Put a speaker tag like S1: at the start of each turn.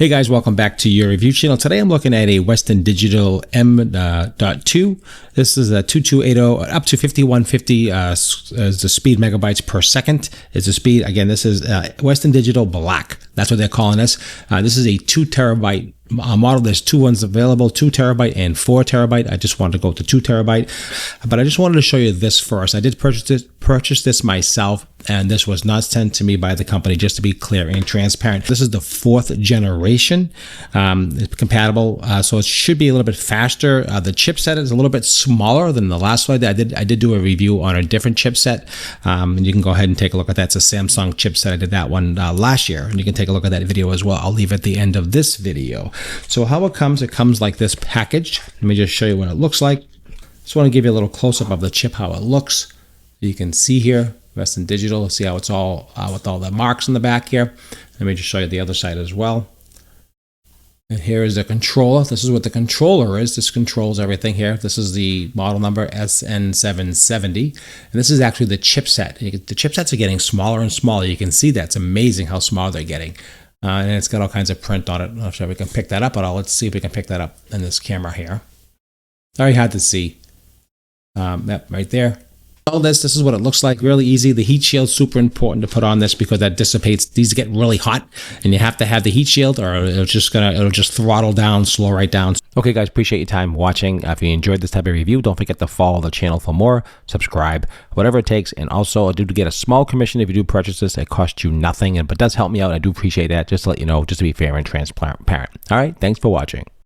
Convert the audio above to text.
S1: Hey guys, welcome back to your review channel. Today I'm looking at a Western Digital M.2. This is a 2280 up to 5150 is the speed megabytes per second. Is the speed. Again, this is Western Digital Black. That's what they're calling this. This is a 2 terabyte model. There's two ones available, 2 terabyte and 4 terabyte. I just wanted to go to 2 terabyte, but I just wanted to show you this first. I did purchase this myself, and this was not sent to me by the company, just to be clear and transparent. This is the 4th generation. It's compatible, so it should be a little bit faster. The chipset is a little bit smaller than the last one. I did do a review on a different chipset, and you can go ahead and take a look at that. It's a Samsung chipset. I did that one last year, and you can take a look at that video as well. I'll leave at the end of this video. So how it comes like this packaged. Let me just show you what it looks like. Just want to give you a little close-up of the chip, how it looks. You can see here, Western Digital, see how it's all with all the marks in the back here. Let me just show you the other side as well. And here is the controller. This is what the controller is. This controls everything here. This is the model number SN770. And this is actually the chipset. The chipsets are getting smaller and smaller. You can see that. It's amazing how small they're getting. And it's got all kinds of print on it. I'm not sure if we can pick that up at all. Let's see if we can pick that up in this camera here. Very hard to see. Yep, right there. All this is what it looks like. Really easy. The heat shield, super important to put on this because that dissipates. These get really hot, and you have to have the heat shield, or it'll just throttle down, slow right down. Okay, guys, appreciate your time watching. If you enjoyed this type of review, don't forget to follow the channel for more, subscribe, whatever it takes. And also, I do get a small commission if you do purchase this. It costs you nothing, but does help me out. I do appreciate that. Just to let you know, just to be fair and transparent. All right, thanks for watching.